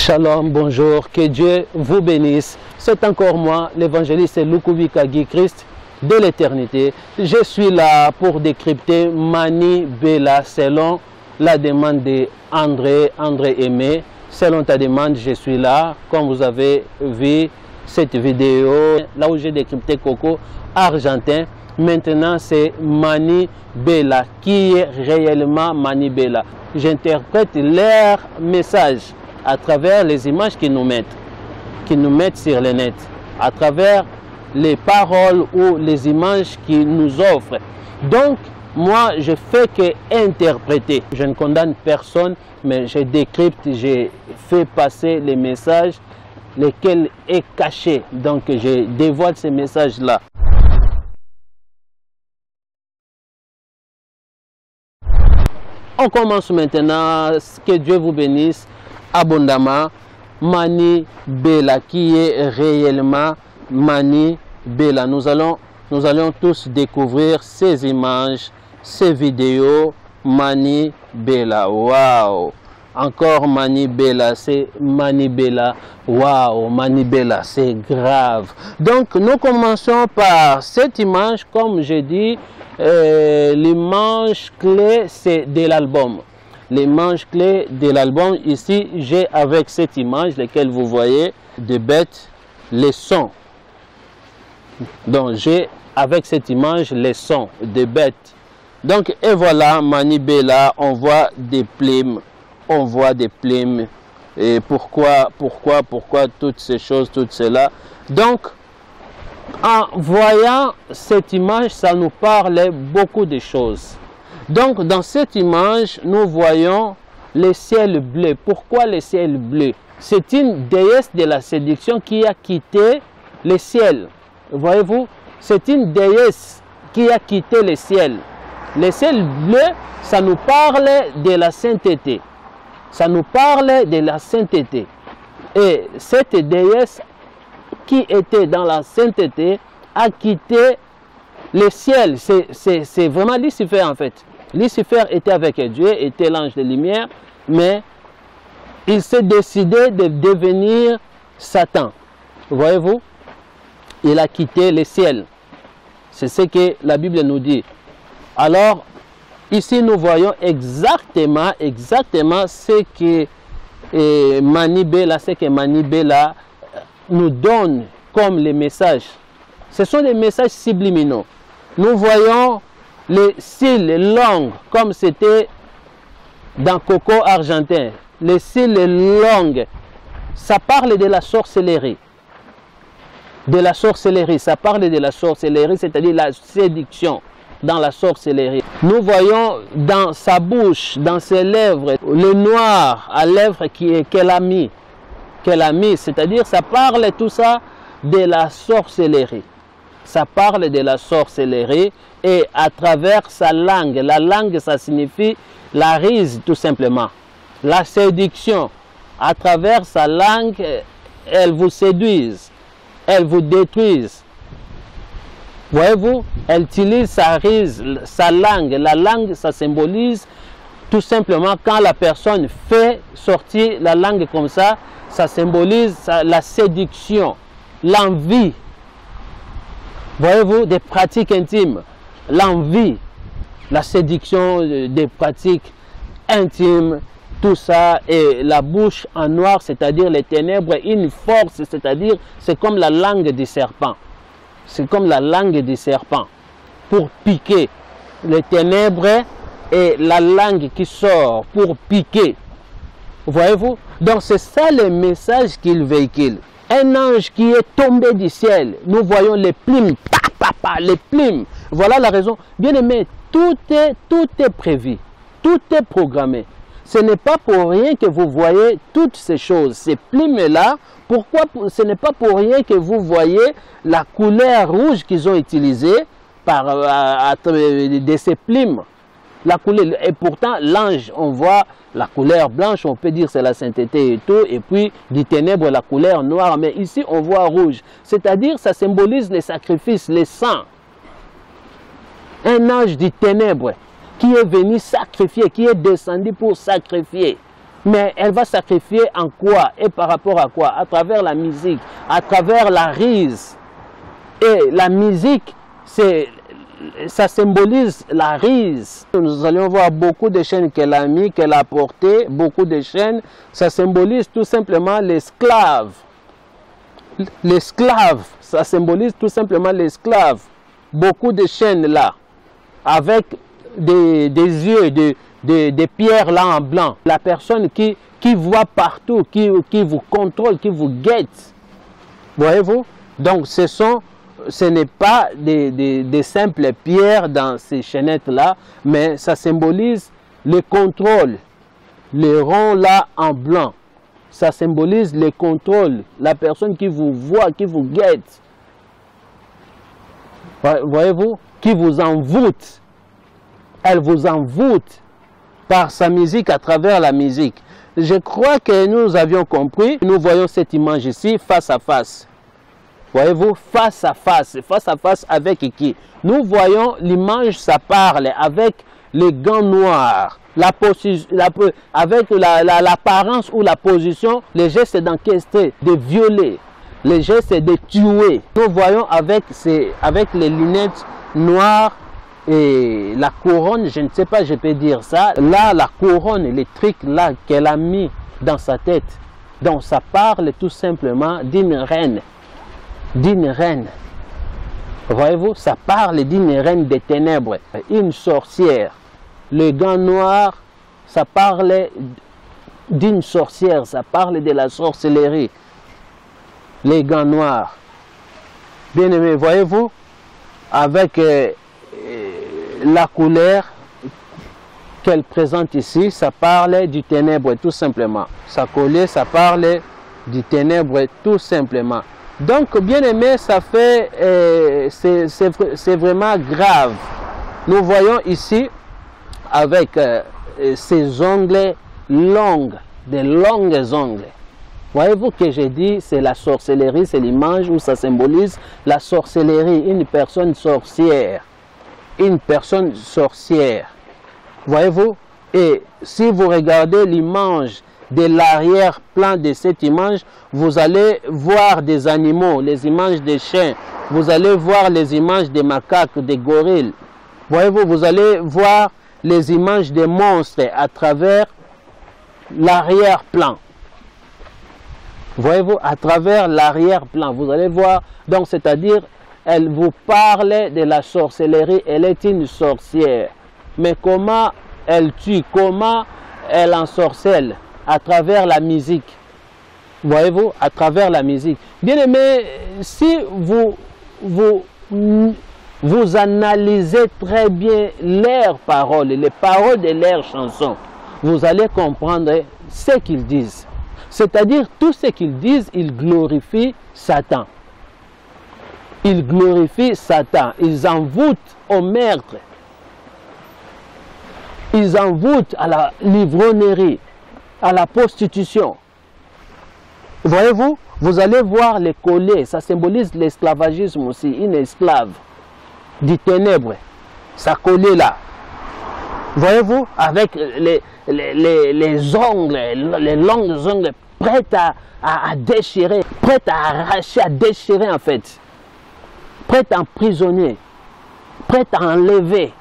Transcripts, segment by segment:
Shalom, bonjour, que Dieu vous bénisse. C'est encore moi, l'évangéliste Lukubika Guy Christ de l'éternité. Je suis là pour décrypter Mani Bella selon la demande d'André Aimé. Selon ta demande, je suis là. Comme vous avez vu cette vidéo, là où j'ai décrypté Coco argentin. Maintenant, c'est Mani Bella. Qui est réellement Mani Bella? J'interprète leur message à travers les images qu'ils nous mettent sur le net, à travers les paroles ou les images qu'ils nous offrent. Donc, moi, je fais que interpréter. Je ne condamne personne, mais je décrypte, je fais passer les messages, lesquels est caché. Donc, je dévoile ces messages-là. On commence maintenant. Que Dieu vous bénisse abondamment. Mani Bella, qui est réellement Mani Bella. Nous allons tous découvrir ces images, ces vidéos. Mani Bella, waouh! Encore Mani Bella, c'est Mani Bella, waouh! Mani Bella, c'est grave. Donc nous commençons par cette image, comme je dis, l'image clé c'est de l'album. L'image clé de l'album, ici j'ai avec cette image, laquelle vous voyez, de bêtes, les sons. Donc j'ai avec cette image les sons de bêtes. Donc et voilà Mani Bella, on voit des plumes, on voit des plumes. Et pourquoi toutes ces choses, tout cela. Donc en voyant cette image, ça nous parle beaucoup de choses. Donc, dans cette image, nous voyons le ciel bleu. Pourquoi le ciel bleu? C'est une déesse de la séduction qui a quitté le ciel. Voyez-vous? C'est une déesse qui a quitté le ciel. Le ciel bleu, ça nous parle de la sainteté. Ça nous parle de la sainteté. Et cette déesse qui était dans la sainteté a quitté le ciel. C'est vraiment Lucifer en fait. Lucifer était avec Dieu, était l'ange de lumière, mais il s'est décidé de devenir Satan. Voyez-vous? Il a quitté le ciel. C'est ce que la Bible nous dit. Alors, ici nous voyons exactement ce que Mani Bella nous donne comme les messages. Ce sont des messages subliminaux. Nous voyons les cils longs, comme c'était dans Coco argentin. Les cils longs, ça parle de la sorcellerie. De la sorcellerie, ça parle de la sorcellerie, c'est-à-dire la séduction dans la sorcellerie. Nous voyons dans sa bouche, dans ses lèvres, le noir à lèvres qu'elle a mis, c'est-à-dire ça parle tout ça de la sorcellerie. Ça parle de la sorcellerie et à travers sa langue. La langue, ça signifie la ruse tout simplement. La séduction. À travers sa langue, elle vous séduise. Elle vous détruise. Voyez-vous, elle utilise sa ruse, sa langue. La langue, ça symbolise tout simplement quand la personne fait sortir la langue comme ça, ça symbolise la séduction, l'envie. Voyez-vous, des pratiques intimes, l'envie, la séduction des pratiques intimes, tout ça, et la bouche en noir, c'est-à-dire les ténèbres, une force, c'est-à-dire c'est comme la langue du serpent. C'est comme la langue du serpent pour piquer les ténèbres et la langue qui sort pour piquer. Voyez-vous? Donc c'est ça le message qu'il véhicule. Un ange qui est tombé du ciel. Nous voyons les plumes. Les plumes. Voilà la raison. Bien aimé, tout est prévu. Tout est programmé. Ce n'est pas pour rien que vous voyez toutes ces choses. Ces plumes-là, pourquoi ce n'est pas pour rien que vous voyez la couleur rouge qu'ils ont utilisée de ces plumes. La couleur, et pourtant, l'ange, on voit la couleur blanche, on peut dire c'est la sainteté et tout, et puis du ténèbre, la couleur noire, mais ici on voit rouge. C'est-à-dire, ça symbolise les sacrifices, les sangs. Un ange du ténèbre qui est venu sacrifier, qui est descendu pour sacrifier. Mais elle va sacrifier en quoi et par rapport à quoi? À travers la musique, à travers la rise. Et la musique, ça symbolise la rise. Nous allons voir beaucoup de chaînes qu'elle a mis, qu'elle a portées, beaucoup de chaînes. Ça symbolise tout simplement l'esclave. L'esclave, ça symbolise tout simplement l'esclave. Beaucoup de chaînes là, avec des yeux, des pierres là en blanc. La personne qui voit partout, qui vous contrôle, qui vous guette. Voyez-vous? Donc ce n'est pas des simples pierres dans ces chaînettes-là, mais ça symbolise le contrôle. Les ronds là en blanc, ça symbolise le contrôle. La personne qui vous voit, qui vous guette. Voyez-vous? Qui vous envoûte. Elle vous envoûte par sa musique, à travers la musique. Je crois que nous avions compris. Nous voyons cette image ici, face à face. Voyez-vous, face à face avec qui? Nous voyons l'image, ça parle avec les gants noirs, avec l'apparence ou la position, les gestes d'encaisser, de violer, les gestes de tuer. Nous voyons avec les lunettes noires et la couronne, je ne sais pas, je peux dire ça. Là, la couronne, les trucs là qu'elle a mis dans sa tête. Donc ça parle tout simplement d'une reine. D'une reine. Voyez-vous, ça parle d'une reine des ténèbres, une sorcière. Le gant noir, ça parle d'une sorcière, ça parle de la sorcellerie. Les gants noirs. Bien aimé, voyez-vous, avec la couleur qu'elle présente ici, ça parle du ténèbre tout simplement. Sa couleur, ça parle du ténèbre tout simplement. Donc, bien aimé, ça fait, c'est vraiment grave. Nous voyons ici, avec ces ongles longs, des longues ongles. Voyez-vous que j'ai dit, c'est la sorcellerie, c'est l'image où ça symbolise la sorcellerie, une personne sorcière. Une personne sorcière. Voyez-vous? Et si vous regardez l'image de l'arrière-plan de cette image, vous allez voir des animaux, les images des chiens. Vous allez voir les images des macaques, des gorilles. Voyez-vous, vous allez voir les images des monstres à travers l'arrière-plan. Voyez-vous, à travers l'arrière-plan, vous allez voir, donc c'est-à-dire, elle vous parle de la sorcellerie, elle est une sorcière. Mais comment elle tue, comment elle ensorcelle? À travers la musique. Voyez-vous, à travers la musique. Bien aimé, si vous analysez très bien leurs paroles, les paroles de leurs chansons, vous allez comprendre ce qu'ils disent. C'est-à-dire, tout ce qu'ils disent, ils glorifient Satan. Ils glorifient Satan. Ils envoûtent au meurtre. Ils envoûtent à la livronnerie, à la prostitution. Voyez-vous, vous allez voir les collets, ça symbolise l'esclavagisme aussi, une esclave du ténèbre, ça collait là. Voyez-vous, avec les ongles, les longs ongles prêts à déchirer, prêts à arracher, à déchirer en fait, prêts à emprisonner, prêts à enlever.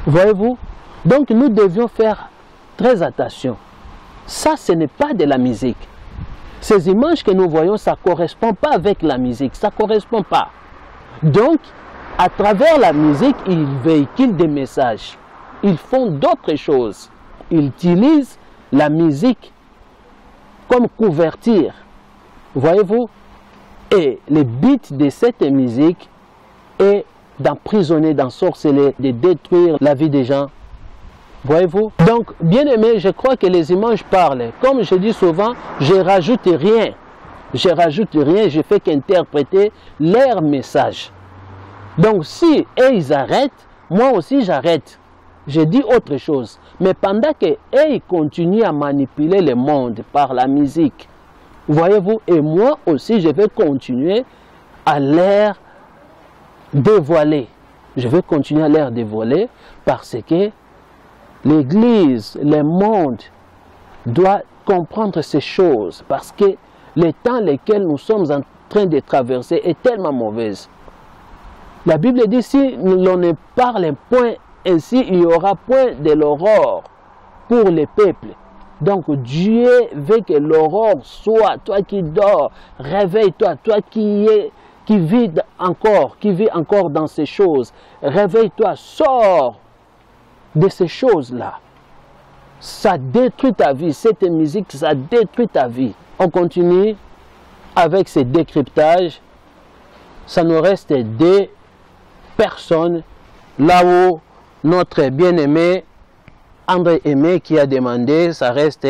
Voyez-vous, donc nous devions faire très attention. Ça, ce n'est pas de la musique. Ces images que nous voyons, ça ne correspond pas avec la musique. Ça ne correspond pas. Donc, à travers la musique, ils véhiculent des messages. Ils font d'autres choses. Ils utilisent la musique comme couverture. Voyez-vous? Et le but de cette musique est d'emprisonner, d'ensorceler, de détruire la vie des gens. Voyez-vous? Donc, bien aimé, je crois que les images parlent. Comme je dis souvent, je ne rajoute rien. Je ne rajoute rien, je fais qu'interpréter leur message. Donc, si eux, ils arrêtent, moi aussi, j'arrête. Je dis autre chose. Mais pendant qu'eux, ils continuent à manipuler le monde par la musique, voyez-vous, et moi aussi, je vais continuer à leur dévoiler. Je vais continuer à leur dévoiler parce que l'Église, le monde, doit comprendre ces choses parce que les temps lesquels nous sommes en train de traverser est tellement mauvaise. La Bible dit, si l'on ne parle point ainsi, il n'y aura point de l'aurore pour les peuples. Donc Dieu veut que l'aurore soit, toi qui dors, réveille-toi, toi qui vis encore dans ces choses, réveille-toi, sors de ces choses-là. Ça détruit ta vie, cette musique, ça détruit ta vie. On continue avec ces décryptages. Ça nous reste deux personnes, là où notre bien-aimé André Aimé qui a demandé, ça reste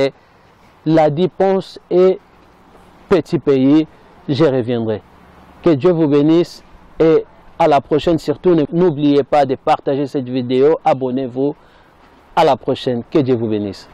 Ladi Ponce et Petit Pays, je reviendrai. Que Dieu vous bénisse et à la prochaine. Surtout, n'oubliez pas de partager cette vidéo, abonnez-vous. À la prochaine, que Dieu vous bénisse.